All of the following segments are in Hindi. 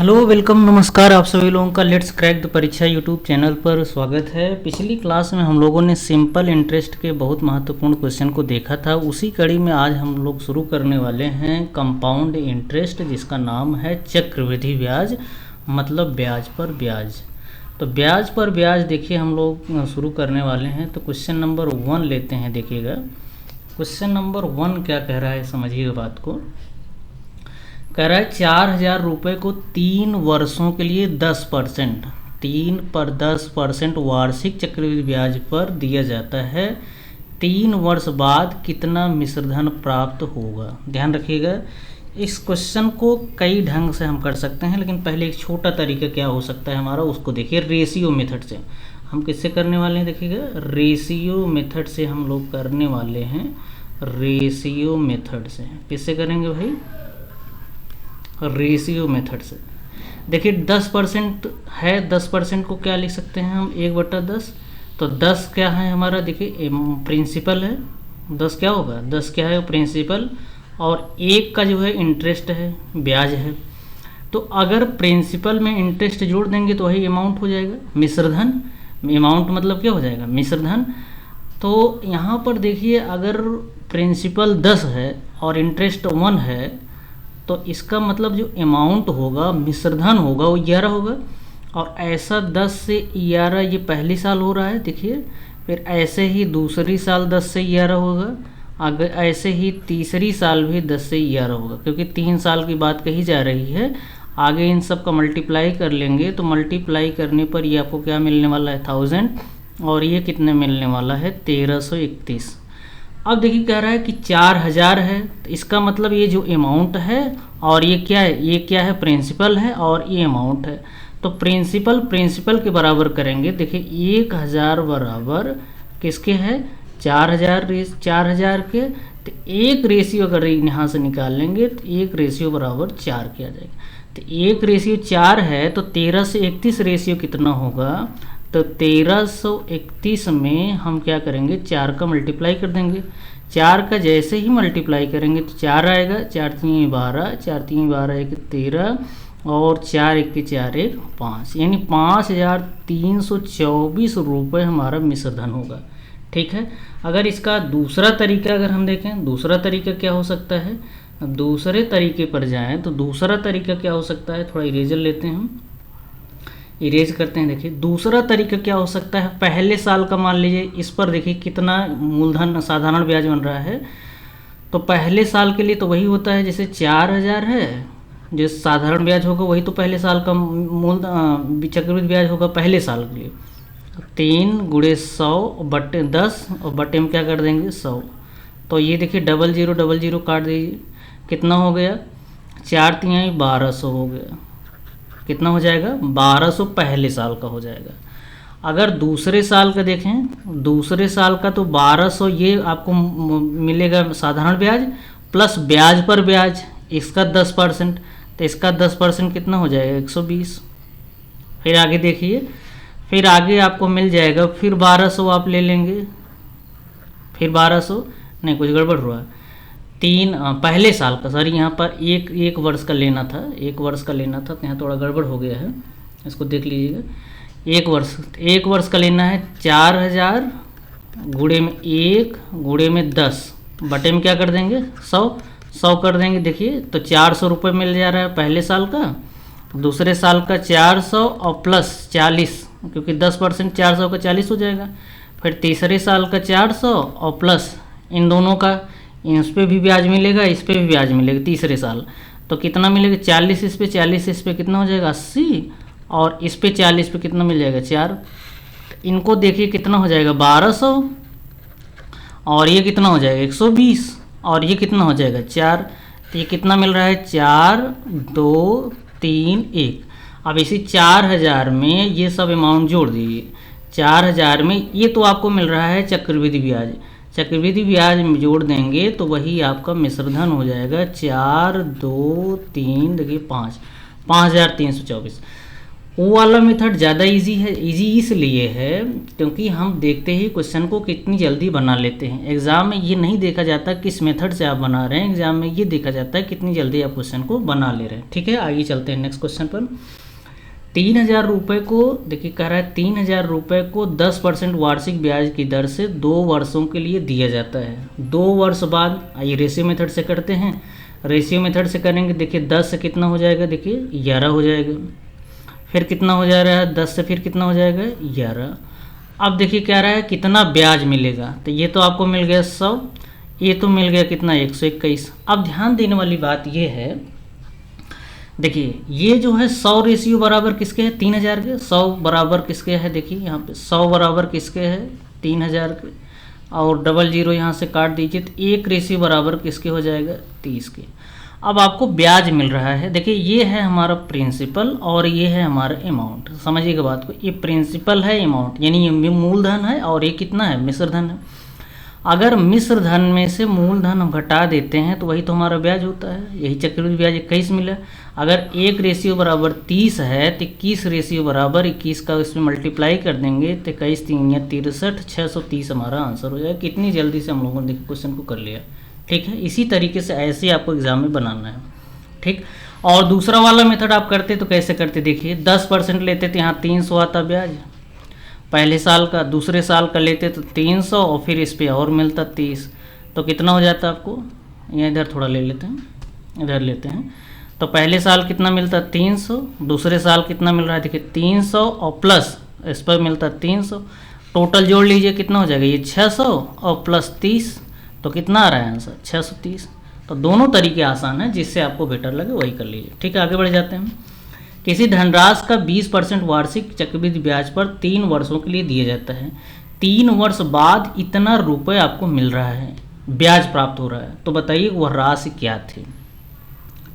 हेलो वेलकम नमस्कार। आप सभी लोगों का लेट्स क्रैक द परीक्षा यूट्यूब चैनल पर स्वागत है। पिछली क्लास में हम लोगों ने सिंपल इंटरेस्ट के बहुत महत्वपूर्ण क्वेश्चन को देखा था। उसी कड़ी में आज हम लोग शुरू करने वाले हैं कंपाउंड इंटरेस्ट, जिसका नाम है चक्रवृद्धि ब्याज, मतलब ब्याज पर ब्याज। तो ब्याज पर ब्याज देखिए हम लोग शुरू करने वाले हैं। तो क्वेश्चन नंबर 1 लेते हैं। देखिएगा क्वेश्चन नंबर 1 क्या कह रहा है, समझिएगा बात को। कह रहा है 4,000 रुपये को 3 वर्षों के लिए 10%, 3% वार्षिक चक्रवृद्धि ब्याज पर दिया जाता है। 3 वर्ष बाद कितना मिश्रधन प्राप्त होगा। ध्यान रखिएगा, इस क्वेश्चन को कई ढंग से हम कर सकते हैं, लेकिन पहले एक छोटा तरीका क्या हो सकता है हमारा, उसको देखिए। रेशियो मेथड से हम किससे करने वाले हैं, देखिएगा रेशियो मेथड से हम लोग करने वाले हैं। रेशियो मेथड से किससे करेंगे भाई, रेशियो मेथड से। देखिए 10% है, 10% को क्या लिख सकते हैं हम, 1/10। तो 10 क्या है हमारा, देखिए प्रिंसिपल है। 10 क्या होगा, 10 क्या है प्रिंसिपल, और 1 का जो है इंटरेस्ट है, ब्याज है। तो अगर प्रिंसिपल में इंटरेस्ट जोड़ देंगे तो वही अमाउंट हो जाएगा मिश्रधन। अमाउंट मतलब क्या हो जाएगा, मिश्रधन। तो यहाँ पर देखिए अगर प्रिंसिपल 10 है और इंटरेस्ट 1 है, तो इसका मतलब जो अमाउंट होगा, मिश्रधन होगा, वो 11 होगा। और ऐसा 10 से 11 ये पहली साल हो रहा है, देखिए। फिर ऐसे ही दूसरी साल 10 से 11 होगा, आगे ऐसे ही तीसरी साल भी 10 से 11 होगा, क्योंकि 3 साल की बात कही जा रही है। आगे इन सब का मल्टीप्लाई कर लेंगे, तो मल्टीप्लाई करने पर ये आपको क्या मिलने वाला है, 1000, और ये कितने मिलने वाला है, 1331। अब देखिए कह रहा है कि 4,000 है, तो इसका मतलब ये जो अमाउंट है, और ये क्या है, ये क्या है, प्रिंसिपल है, और ये अमाउंट है। तो प्रिंसिपल के बराबर करेंगे। देखिए 1,000 बराबर किसके है, 4,000 के। तो एक रेशियो अगर यहाँ से निकाल लेंगे तो 1 रेशियो बराबर 4 किया जाएगा। तो 1 रेशियो 4 है, तो 13 से 31 रेशियो कितना होगा, तो 1331 में हम क्या करेंगे, 4 का मल्टीप्लाई कर देंगे। 4 का जैसे ही मल्टीप्लाई करेंगे तो 4 आएगा, 4 3 12, 4 3 12 1 13, और 4 1 4 1 5, यानी 5,324 रुपये हमारा मिश्रधन होगा। ठीक है। अगर इसका दूसरा तरीका अगर हम देखें, दूसरा तरीका क्या हो सकता है, दूसरे तरीके पर जाएं तो दूसरा तरीका क्या हो सकता है, थोड़ा इरेजर लेते हैं हम, इरेज करते हैं। देखिए दूसरा तरीका क्या हो सकता है, पहले साल का मान लीजिए, इस पर देखिए कितना मूलधन साधारण ब्याज बन रहा है। तो पहले साल के लिए तो वही होता है, जैसे 4,000 है, जो साधारण ब्याज होगा वही तो पहले साल का मूल चक्रवृद्धि ब्याज होगा पहले साल के लिए। 3 × 100/10, और बटे में क्या कर देंगे, 100। तो ये देखिए 0000 काट दीजिए, कितना हो गया, 4 3 1200 हो गया। कितना हो जाएगा, 1200 पहले साल का हो जाएगा। अगर दूसरे साल का देखें, दूसरे साल का तो 1200 ये आपको मिलेगा साधारण ब्याज प्लस ब्याज पर ब्याज, इसका 10%। तो इसका 10% कितना हो जाएगा, 120। फिर आगे देखिए, फिर आगे आपको मिल जाएगा, फिर 1200 आप ले लेंगे, फिर 1200 नहीं, कुछ गड़बड़ हुआ, 3 पहले साल का, सॉरी यहाँ पर एक वर्ष का लेना था, 1 वर्ष का लेना था, तो यहाँ थोड़ा गड़बड़ हो गया है, इसको देख लीजिएगा। 1 वर्ष का लेना है, 4,000 गुणे में 1 गुणे में 10 बटे में क्या कर देंगे, 100 कर देंगे। देखिए तो 400 रुपये मिल जा रहा है पहले साल का, दूसरे साल का 400 और प्लस 40, क्योंकि 10% 400 का 40 हो जाएगा। फिर तीसरे साल का 400 और प्लस इन दोनों का, इस पर भी ब्याज मिलेगा, इस पर भी ब्याज मिलेगा तीसरे साल। तो कितना मिलेगा, 40 इस पे, 40 इस पे, कितना हो जाएगा 80, और इस पे 40 पे कितना मिल जाएगा 4। इनको देखिए कितना हो जाएगा 1200, और ये कितना हो जाएगा 120, और ये कितना हो जाएगा 4। तो ये कितना मिल रहा है, 4 2 3 1। अब इसी 4,000 में ये सब अमाउंट जोड़ दीजिए। 4,000 में ये तो आपको मिल रहा है चक्रवृद्धि ब्याज, चक्रवृद्धि ब्याज में जोड़ देंगे तो वही आपका मिश्रधन हो जाएगा। 4 2 3 देखिए 5, 5,324। वो वाला मेथड ज़्यादा इजी है। इजी इसलिए है क्योंकि हम देखते ही क्वेश्चन को कितनी जल्दी बना लेते हैं। एग्ज़ाम में ये नहीं देखा जाता किस मेथड से आप बना रहे हैं, एग्ज़ाम में ये देखा जाता है कितनी जल्दी आप क्वेश्चन को बना ले रहे हैं। ठीक है, आगे चलते हैं नेक्स्ट क्वेश्चन पर। 3,000 रुपये को देखिए कह रहा है 3,000 रुपये को 10% वार्षिक ब्याज की दर से 2 वर्षों के लिए दिया जाता है। 2 वर्ष बाद आइए रेशियो मेथड से करते हैं। रेशियो मेथड से करेंगे, देखिए 10 से कितना हो जाएगा, देखिए 11 हो जाएगा। फिर कितना हो जा रहा है 10 से, फिर कितना हो जाएगा 11। अब देखिए क्या रहा है कितना ब्याज मिलेगा, तो ये तो आपको मिल गया 100, ये तो मिल गया कितना 121। अब ध्यान देने वाली बात ये है, देखिए ये जो है 100 रेशियो बराबर किसके है 3,000 के, 100 बराबर किसके है, देखिए यहाँ पे 100 बराबर किसके है 3,000 के, और 00 यहाँ से काट दीजिए तो 1 रेशियो बराबर किसके हो जाएगा 30 के। अब आपको ब्याज मिल रहा है, देखिए ये है हमारा प्रिंसिपल और ये है हमारा अमाउंट। समझिएगा बात को, ये प्रिंसिपल है अमाउंट यानी ये मूलधन है और ये कितना है मिश्र धन है। अगर मिश्र धन में से मूलधन हम घटा देते हैं तो वही तो हमारा ब्याज होता है, यही चक्रवृद्धि ब्याज 21 मिला। अगर 1 रेशियो बराबर 30 है तो 21 रेशियो बराबर 21 का इसमें मल्टीप्लाई कर देंगे तो 21 3 या 63, 630 हमारा आंसर हो जाएगा। कितनी जल्दी से हम लोगों ने देखिए क्वेश्चन को कर लिया। ठीक है, इसी तरीके से ऐसे आपको एग्जाम में बनाना है। ठीक, और दूसरा वाला मेथड आप करते तो कैसे करते, देखिए 10% लेते थे, यहाँ 300 आता ब्याज पहले साल का, दूसरे साल का लेते तो 300 और फिर इस पे और मिलता 30, तो कितना हो जाता आपको, यहाँ इधर थोड़ा ले लेते हैं, इधर लेते हैं, तो पहले साल कितना मिलता 300, दूसरे साल कितना मिल रहा है देखिए 300 और प्लस इस पर मिलता 300, टोटल जोड़ लीजिए कितना हो जाएगा ये 600 और प्लस 30, तो कितना आ रहा है आंसर 630। तो दोनों तरीके आसान है, जिससे आपको बेटर लगे वही कर लीजिए। ठीक है, आगे बढ़ जाते हैं। किसी धनराशि का 20% वार्षिक चक्रवृद्धि ब्याज पर 3 वर्षों के लिए दिया जाता है। 3 वर्ष बाद इतना रुपए आपको मिल रहा है, ब्याज प्राप्त हो रहा है, तो बताइए वह राशि क्या थी।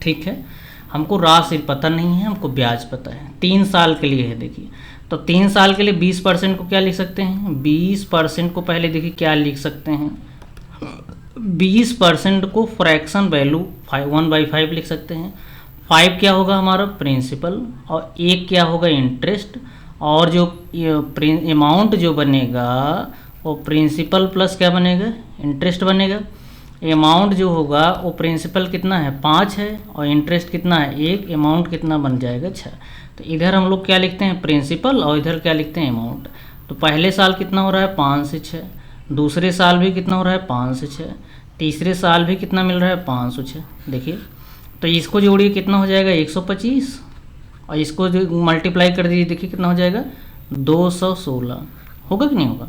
ठीक है, हमको राशि पता नहीं है, हमको ब्याज पता है। 3 साल के लिए है, देखिए तो 3 साल के लिए 20% को क्या लिख सकते हैं, 20% को पहले देखिए क्या लिख सकते हैं, 20% को फ्रैक्शन वैल्यू 1/5 लिख सकते हैं। 5 क्या होगा हमारा प्रिंसिपल और 1 क्या होगा इंटरेस्ट, और जो अमाउंट जो बनेगा वो प्रिंसिपल प्लस क्या बनेगा इंटरेस्ट बनेगा। अमाउंट जो होगा वो प्रिंसिपल कितना है 5 है और इंटरेस्ट कितना है 1, अमाउंट कितना बन जाएगा 6। तो इधर हम लोग क्या लिखते हैं प्रिंसिपल और इधर क्या लिखते हैं अमाउंट। तो पहले साल कितना हो रहा है 5 से 6, दूसरे साल भी कितना हो रहा है 5 से 6, तीसरे साल भी कितना मिल रहा है 5 से 6। देखिए तो इसको जोड़िए कितना हो जाएगा 125 और इसको जो मल्टीप्लाई कर दीजिए देखिए कितना हो जाएगा 216, होगा कि नहीं होगा।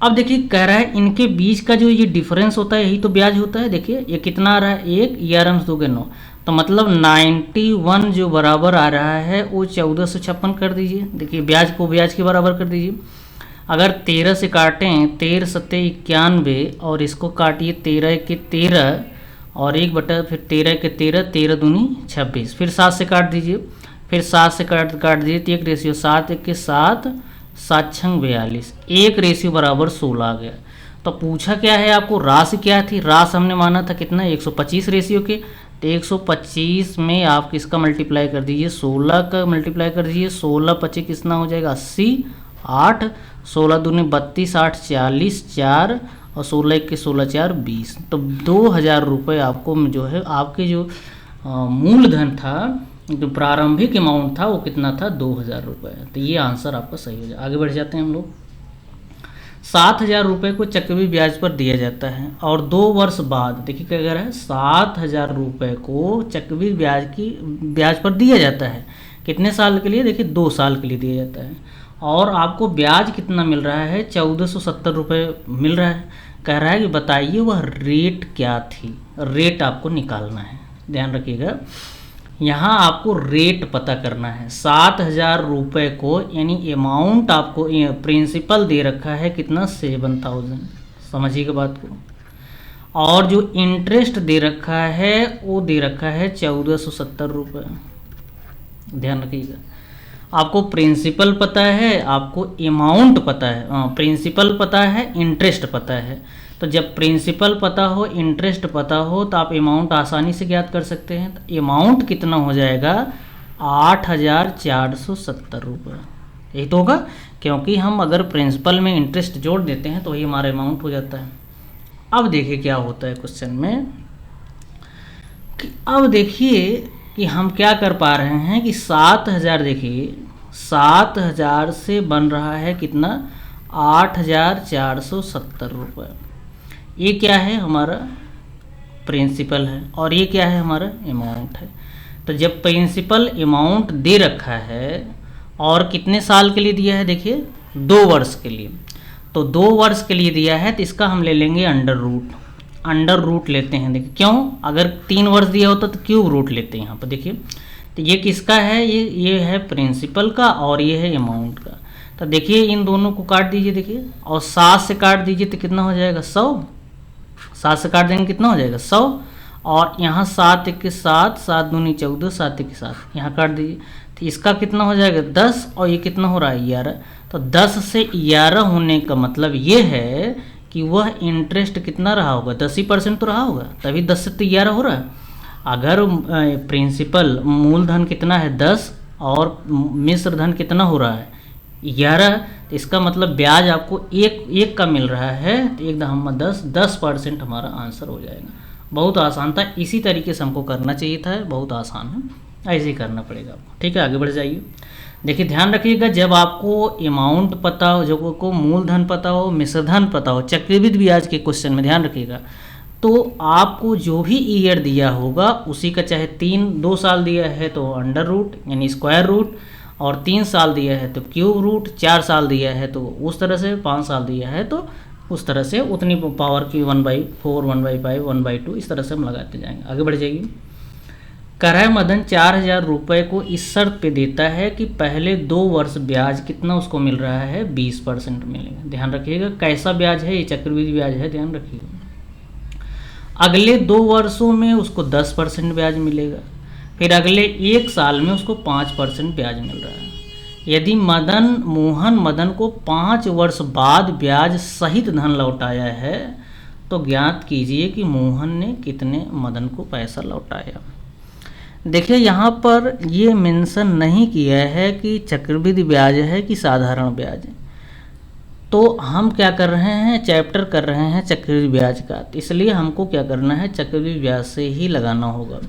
अब देखिए कह रहा है इनके बीच का जो ये डिफरेंस होता है यही तो ब्याज होता है। देखिए ये कितना आ रहा है 1, 11 2 9, तो मतलब 91 जो बराबर आ रहा है वो 1456 कर दीजिए। देखिए ब्याज को ब्याज के बराबर कर दीजिए। अगर 13 से काटें 13 सत्ते 91 और इसको काटिए 13 के 13 और 1 बटा फिर 13 के 13, 13 दूनी 26, फिर 7 से काट दीजिए, फिर 7 से काट दीजिए तो 1 रेशियो 7 1 के 7, 7 6 42, 1 रेशियो बराबर 16 आ गया। तो पूछा क्या है आपको राशि क्या थी, राशि हमने माना था कितना 125 रेशियो के, तो 125 में आप किसका मल्टीप्लाई कर दीजिए 16 का मल्टीप्लाई कर दीजिए, 16 25 कितना हो जाएगा 80, 8 16 दूनी 32, 8 40, 4 और 16 1 के 16 4 20। तो 2000 रुपये आपको जो है आपके जो मूलधन था जो प्रारंभिक अमाउंट था वो कितना था 2000 रुपये। तो ये आंसर आपका सही हो जाए। आगे बढ़ जाते हैं हम लोग। 7000 रुपये को चक्रवृद्धि ब्याज पर दिया जाता है और 2 वर्ष बाद देखिए क्या कह रहा है 7000 रुपये को चक्रवृद्धि ब्याज पर दिया जाता है। कितने साल के लिए, देखिए 2 साल के लिए दिया जाता है और आपको ब्याज कितना मिल रहा है 1470 रुपये मिल रहा है। कह रहा है कि बताइए वह रेट क्या थी, रेट आपको निकालना है। ध्यान रखिएगा यहाँ आपको रेट पता करना है। 7000 रुपये को यानी अमाउंट आपको प्रिंसिपल दे रखा है कितना 7000, समझिएगा बात को, और जो इंटरेस्ट दे रखा है वो दे रखा है 1470 रुपये। ध्यान रखिएगा आपको प्रिंसिपल पता है, आपको अमाउंट पता है, प्रिंसिपल पता है, इंटरेस्ट पता है। तो जब प्रिंसिपल पता हो इंटरेस्ट पता हो तो आप अमाउंट आसानी से ज्ञात कर सकते हैं। तो अमाउंट कितना हो जाएगा 8,470 रुपये। यही तो होगा, क्योंकि हम अगर प्रिंसिपल में इंटरेस्ट जोड़ देते हैं तो वही हमारा अमाउंट हो जाता है। अब देखिए क्या होता है क्वेश्चन में कि अब देखिए कि हम क्या कर पा रहे हैं कि 7,000, देखिए 7,000 से बन रहा है कितना, 8,470 रुपये। ये क्या है, हमारा प्रिंसिपल है, और ये क्या है, हमारा अमाउंट है। तो जब प्रिंसिपल अमाउंट दे रखा है और कितने साल के लिए दिया है, देखिए 2 वर्ष के लिए, तो 2 वर्ष के लिए दिया है तो इसका हम ले लेंगे अंडर रूट लेते हैं। देखिए क्यों, अगर 3 वर्ष दिया होता तो क्यूब रूट लेते हैं यहाँ पर। देखिए तो ये किसका है, ये है प्रिंसिपल का और ये है अमाउंट का। तो देखिए इन दोनों को काट दीजिए, देखिए, और 7 से काट दीजिए तो कितना हो जाएगा, 100। 7 से काट देंगे कितना हो जाएगा, 100। और यहाँ 7 1 के 7, 7 दूनी 14, 7 1 के 7, यहाँ काट दीजिए तो इसका कितना हो जाएगा, 10, और ये कितना हो रहा है, 11। तो 10 से 11 होने का मतलब ये है कि वह इंटरेस्ट कितना रहा होगा, 10% तो रहा होगा, तभी 10 से तो 11 हो रहा है। अगर प्रिंसिपल मूलधन कितना है, 10, और मिश्र धन कितना हो रहा है, 11, तो इसका मतलब ब्याज आपको एक का मिल रहा है, तो 10% हमारा आंसर हो जाएगा। बहुत आसान था, इसी तरीके से हमको करना चाहिए था, बहुत आसान है, ऐसे ही करना पड़ेगा आपको। ठीक है, आगे बढ़ जाइए। देखिए ध्यान रखिएगा, जब आपको अमाउंट पता हो, जो को मूलधन पता हो, मिश्रधन पता हो, चक्रवृद्धि ब्याज के क्वेश्चन में ध्यान रखिएगा, तो आपको जो भी ईयर दिया होगा उसी का, चाहे 2 साल दिया है तो अंडर रूट यानी स्क्वायर रूट, और 3 साल दिया है तो क्यूब रूट, 4 साल दिया है तो उस तरह से, 5 साल दिया है तो उस तरह से, उतनी पावर की 1/4, 1/5, 1/2, इस तरह से हम लगाते जाएंगे। आगे बढ़ जाइए। कराय मदन 4,000 रुपये को इस शर्त पे देता है कि पहले 2 वर्ष ब्याज कितना उसको मिल रहा है, 20% मिलेगा। ध्यान रखिएगा कैसा ब्याज है, ये चक्रवृद्धि ब्याज है, ध्यान रखिएगा। अगले 2 वर्षों में उसको 10% ब्याज मिलेगा, फिर अगले 1 साल में उसको 5% ब्याज मिल रहा है। यदि मोहन मदन को 5 वर्ष बाद ब्याज सहित धन लौटाया है तो ज्ञात कीजिए कि मोहन ने कितने मदन को पैसा लौटाया। देखिए यहाँ पर ये मेंशन नहीं किया है कि चक्रवृद्धि ब्याज है कि साधारण ब्याज है, तो हम क्या कर रहे हैं, चैप्टर कर रहे हैं चक्रवृद्धि ब्याज का, इसलिए हमको क्या करना है, चक्रवृद्धि ब्याज से ही लगाना होगा।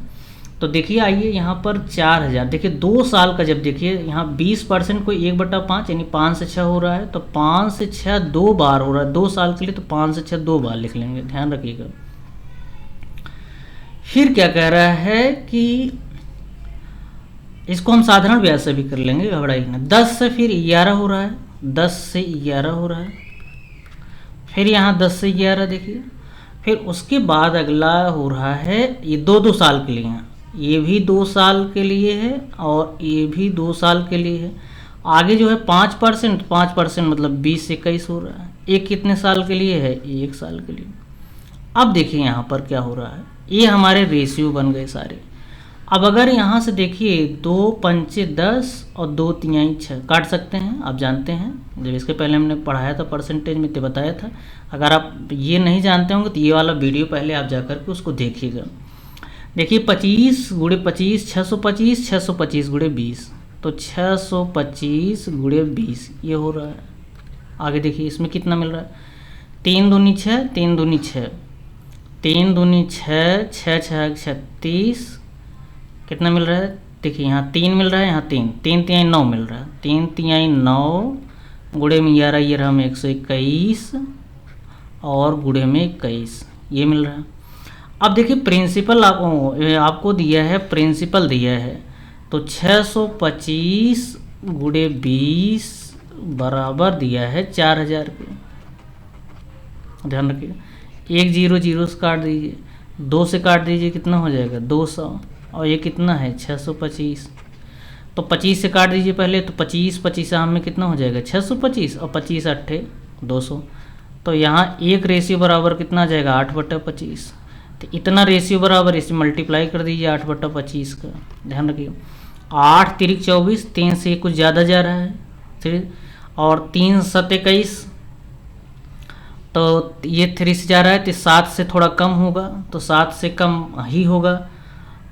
तो देखिए आइए यहाँ पर 4,000, देखिए 2 साल का, जब देखिए यहाँ 20% को 1/5 यानी 5 से 6 हो रहा है, तो 5 से 6 2 बार हो रहा है 2 साल के लिए, तो 5 से 6 2 बार लिख लेंगे, ध्यान रखिएगा। फिर क्या कह रहा है कि इसको हम साधारण ब्याज से भी कर लेंगे, घबराइए ना। 10 से फिर 11 हो रहा है, 10 से 11 हो रहा है, फिर यहाँ 10 से 11 देखिए, फिर उसके बाद अगला हो रहा है ये 2 साल के लिए हैं, ये भी 2 साल के लिए है और ये भी 2 साल के लिए है। आगे जो है 5% मतलब 20 से 21 हो रहा है। एक कितने साल के लिए है, 1 साल के लिए। अब देखिए यहाँ पर क्या हो रहा है, ये हमारे रेशियो बन गए सारे। अब अगर यहाँ से देखिए 2 पंचे 10 और 2 तिहाई 6 काट सकते हैं, आप जानते हैं, जब इसके पहले हमने पढ़ाया था परसेंटेज में तो बताया था। अगर आप ये नहीं जानते होंगे तो ये वाला वीडियो पहले आप जा कर के उसको देखिएगा। देखिए 25 गुणे 25 625, 625 गुणे 20, तो 625 गुणे 20 ये हो रहा है। आगे देखिए इसमें कितना मिल रहा है, 3 दूनी 6, 3 दूनी 6, 3 दूनी 6, 6 6 36, कितना मिल रहा है, देखिए यहाँ 3 मिल रहा है, यहाँ 3 3 तिहाई 9 मिल रहा है, 3 तिहाई 9 गुणे में 11, ये रहा 121 और गुणे में 21, ये मिल रहा है। अब देखिए प्रिंसिपल आपको दिया है, प्रिंसिपल दिया है, तो 625 गुणे 20 बराबर दिया है 4,000 के। ध्यान रखिएगा, 1 0 0 से काट दीजिए, 2 से काट दीजिए, कितना हो जाएगा 200, और ये कितना है 625, तो 25 से काट दीजिए पहले, तो 25 25 आम में कितना हो जाएगा 625, और 25 8 200, तो यहाँ एक रेशियो बराबर कितना आ जाएगा 8/25, तो इतना रेशियो बराबर इसे मल्टीप्लाई कर दीजिए 8/25 का। ध्यान रखिए 8 3 24, 3 से कुछ ज़्यादा जा रहा है, ठीक, और 3 7 21, तो ये 3 से जा रहा है, तो 7 से थोड़ा कम होगा, तो 7 से कम ही होगा,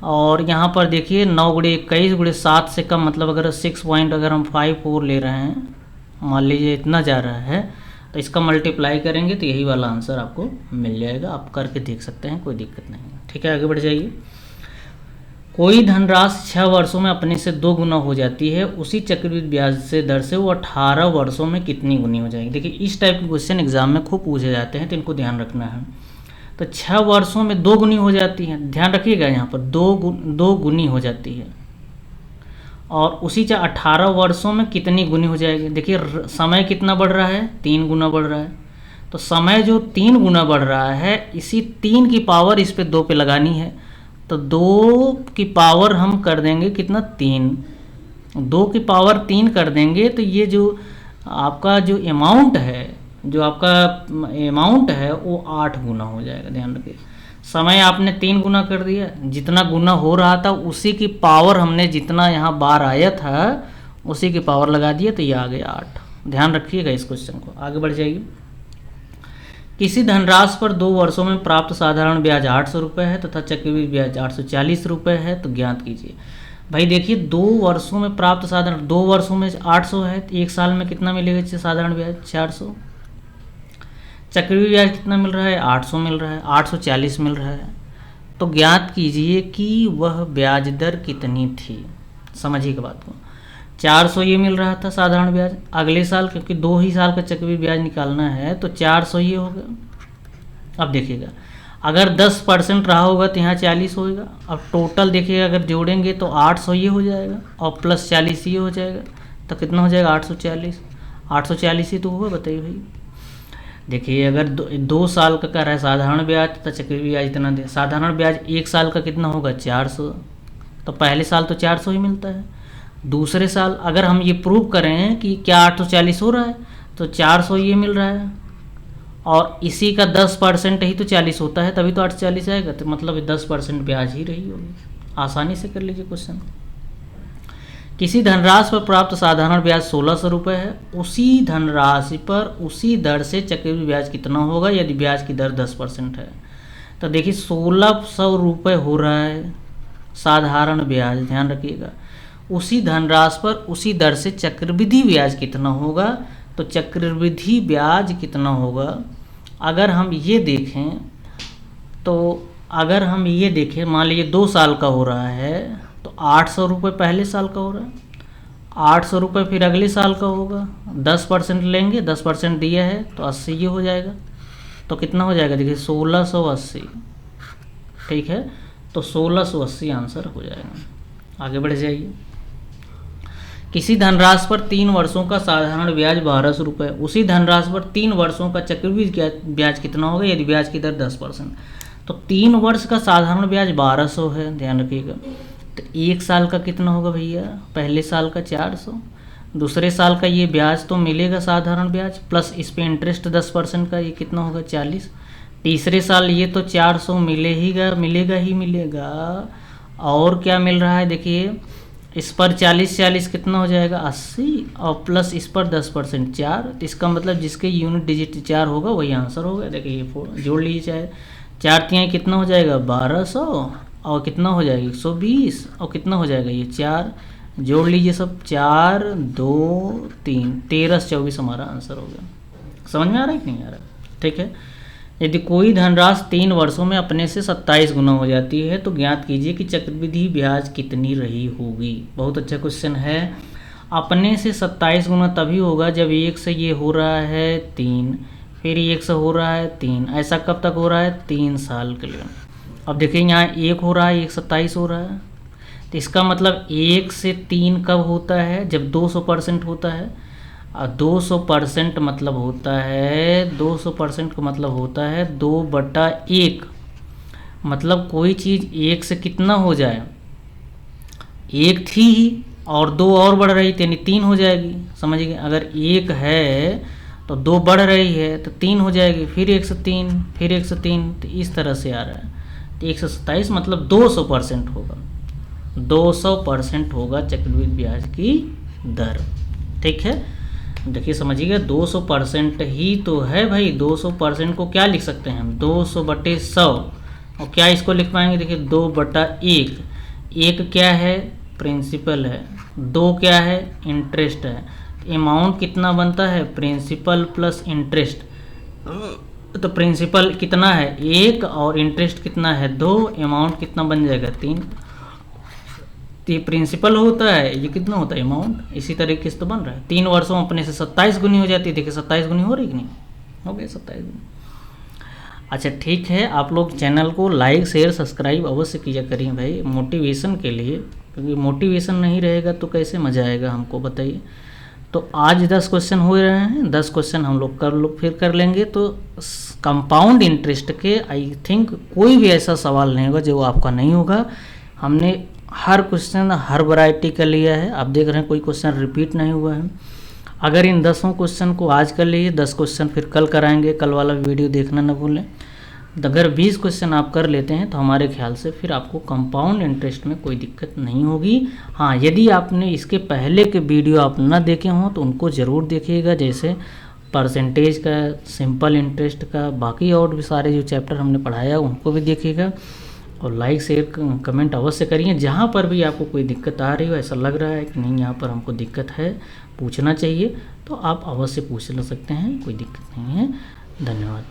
और यहाँ पर देखिए 9 गुणे 21 गुणे 7 से कम, मतलब अगर 6 पॉइंट अगर हम 54 ले रहे हैं, मान लीजिए इतना जा रहा है, तो इसका मल्टीप्लाई करेंगे तो यही वाला आंसर आपको मिल जाएगा। आप करके देख सकते हैं, कोई दिक्कत नहीं है। ठीक है, आगे बढ़ जाइए। कोई धनराशि 6 वर्षों में अपने से 2 गुना हो जाती है, उसी चक्रवृद्धि ब्याज से दर से वो 18 वर्षों में कितनी गुनी हो जाएगी। देखिए इस टाइप के क्वेश्चन एग्जाम में खूब पूछे जाते हैं, तो इनको ध्यान रखना है। तो 6 वर्षों में 2 गुनी हो जाती है, ध्यान रखिएगा, यहाँ पर 2 गुनी हो जाती है, और उसी 18 वर्षों में कितनी गुनी हो जाएगी। देखिए समय कितना बढ़ रहा है, 3 गुना बढ़ रहा है। तो समय जो 3 गुना बढ़ रहा है, इसी 3 की पावर इस पे 2 पे लगानी है, तो 2 की पावर हम कर देंगे कितना, 3। 2 की पावर 3 कर देंगे तो ये जो आपका जो अमाउंट है वो 8 गुना हो जाएगा। ध्यान रखिए, समय आपने 3 गुना कर दिया, जितना गुना हो रहा था उसी की पावर हमने जितना यहाँ बार आया था उसी की पावर लगा दिया, तो ये आ गया 8। ध्यान रखिएगा इस क्वेश्चन को। आगे बढ़ जाइए। किसी धनराशि पर 2 वर्षों में प्राप्त साधारण ब्याज 800 रुपये है तथा चक्रवृद्धि ब्याज 840 रुपये है, तो ज्ञात कीजिए। भाई देखिए 2 वर्षों में प्राप्त साधारण, 2 वर्षों में 800 है, तो 1 साल में कितना मिलेगा साधारण ब्याज, 400। चक्रवृद्धि ब्याज कितना मिल रहा है, 800 मिल रहा है, 840 मिल रहा है। तो ज्ञात कीजिए कि वह ब्याज दर कितनी थी। समझिएगा बात को। 400 ये मिल रहा था साधारण ब्याज, अगले साल क्योंकि 2 ही साल का चक्रवृद्धि ब्याज निकालना है तो 400 ये होगा। अब देखिएगा अगर 10% रहा होगा तो यहाँ 40 होगा। अब टोटल देखिएगा अगर जोड़ेंगे तो 800 ये हो जाएगा और प्लस 40 ये हो जाएगा, तो कितना हो जाएगा 840। 840 ही तो होगा, बताइए भाई। देखिए अगर 2 साल का कर रहा है साधारण ब्याज तो चक्रवृद्धि ब्याज इतना दे, साधारण ब्याज 1 साल का कितना होगा 400, तो पहले साल तो 400 ही मिलता है। दूसरे साल अगर हम ये प्रूव करें कि क्या 840 हो रहा है तो 400 ये मिल रहा है, और इसी का 10% ही तो 40 होता है, तभी तो 840 आएगा, तो मतलब 10% ब्याज ही रही होगी। आसानी से कर लीजिए क्वेश्चन। किसी धनराशि पर प्राप्त साधारण ब्याज 1600 रुपये है, उसी धनराशि पर उसी दर से चक्रवृद्धि ब्याज कितना होगा यदि ब्याज की दर 10% है। तो देखिए 1600 रुपये हो रहा है साधारण ब्याज, ध्यान रखिएगा। उसी धनराशि पर उसी दर से चक्रवृद्धि ब्याज कितना होगा, तो चक्रवृद्धि ब्याज कितना होगा अगर हम ये देखें, तो अगर हम ये देखें मान लीजिए 2 साल का हो रहा है तो 800 रुपये पहले साल का हो रहा है, 800 रुपये फिर अगले साल का होगा, 10% लेंगे, 10% दिया है तो 80 ये हो जाएगा, तो कितना हो जाएगा देखिए 1680। ठीक है, तो 1680 आंसर हो जाएगा। आगे बढ़ जाइए। किसी धनराशि पर 3 वर्षों का साधारण ब्याज 1200 रुपये, उसी धनराशि पर 3 वर्षों का चक्रवृद्धि ब्याज कितना होगा यदि ब्याज की दर 10%। तो 3 वर्ष का साधारण ब्याज 1200 है, ध्यान रखिएगा। तो 1 साल का कितना होगा भैया, पहले साल का 400, दूसरे साल का ये ब्याज तो मिलेगा साधारण ब्याज प्लस इस पे इंटरेस्ट 10% का, ये कितना होगा 40। तीसरे साल ये तो 400 मिलेगा ही मिलेगा, और क्या मिल रहा है देखिए इस पर 40 कितना हो जाएगा 80, और प्लस इस पर 10% 4, तो इसका मतलब जिसके यूनिट डिजिट 4 होगा वही आंसर होगा। देखिए ये जोड़ लीजिए, चाहे 4 तिहाई कितना हो जाएगा 1200, और कितना हो जाएगा 120, और कितना हो जाएगा ये 4, जोड़ लीजिए सब, 4 2 3 13 24 हमारा आंसर होगा। समझ में आ रहा है कि नहीं आ रहा? ठीक है। यदि कोई धनराशि 3 वर्षों में अपने से 27 गुना हो जाती है तो ज्ञात कीजिए कि चक्रवृद्धि ब्याज कितनी रही होगी। बहुत अच्छा क्वेश्चन है। अपने से 27 गुना तभी होगा जब 1 से ये हो रहा है 3, फिर 1 से हो रहा है 3, ऐसा कब तक हो रहा है 3 साल के लिए। अब देखिए यहाँ 1 हो रहा है, 1 27 हो रहा है, तो इसका मतलब 1 से 3 कब होता है जब 200% होता है, और 200% मतलब होता है 200% का मतलब होता है 2/1। मतलब कोई चीज़ 1 से कितना हो जाए, 1 थी ही और 2 और बढ़ रही थी यानी 3 हो जाएगी। समझिए अगर 1 है तो 2 बढ़ रही है तो 3 हो जाएगी, फिर 1 से 3, फिर 1 से 3, तो इस तरह से आ रहा है। तो 127 मतलब 200% होगा, 200% होगा चक्रवृद्धि ब्याज की दर। ठीक है, देखिए समझिएगा 200% ही तो है भाई। 200% को क्या लिख सकते हैं हम, 200/100, और क्या इसको लिख पाएंगे, देखिए 2/1, एक क्या है प्रिंसिपल है, 2 क्या है इंटरेस्ट है। अमाउंट कितना बनता है, प्रिंसिपल प्लस इंटरेस्ट, तो प्रिंसिपल कितना है 1 और इंटरेस्ट कितना है 2, अमाउंट कितना बन जाएगा 3। तो ये प्रिंसिपल होता है, ये कितना होता है अमाउंट, इसी तरीके से तो बन रहा है। 3 वर्षों अपने से 27 गुनी हो जाती है, देखिए 27 गुनी हो रही कि नहीं, हो गया 27 गुनी। अच्छा ठीक है, आप लोग चैनल को लाइक शेयर सब्सक्राइब अवश्य किया करिए भाई, मोटिवेशन के लिए, क्योंकि मोटिवेशन नहीं रहेगा तो कैसे मज़ा आएगा हमको बताइए। तो आज 10 क्वेश्चन हो रहे हैं, 10 क्वेश्चन हम लोग फिर कर लेंगे। तो कंपाउंड इंटरेस्ट के आई थिंक कोई भी ऐसा सवाल नहीं होगा जो आपका नहीं होगा। हमने हर क्वेश्चन हर वैरायटी का लिया है, आप देख रहे हैं कोई क्वेश्चन रिपीट नहीं हुआ है। अगर इन 10 क्वेश्चन को आज कर लिए, 10 क्वेश्चन फिर कल कराएंगे, कल वाला वीडियो देखना न भूलें। अगर 20 क्वेश्चन आप कर लेते हैं तो हमारे ख्याल से फिर आपको कंपाउंड इंटरेस्ट में कोई दिक्कत नहीं होगी। हाँ, यदि आपने इसके पहले के वीडियो आप ना देखे हों तो उनको ज़रूर देखिएगा, जैसे परसेंटेज का, सिंपल इंटरेस्ट का, बाकी और भी सारे जो चैप्टर हमने पढ़ाया उनको भी देखिएगा। और लाइक शेयर कमेंट अवश्य करिए। जहाँ पर भी आपको कोई दिक्कत आ रही हो, ऐसा लग रहा है कि नहीं यहाँ पर हमको दिक्कत है, पूछना चाहिए, तो आप अवश्य पूछ ले सकते हैं, कोई दिक्कत नहीं है। धन्यवाद।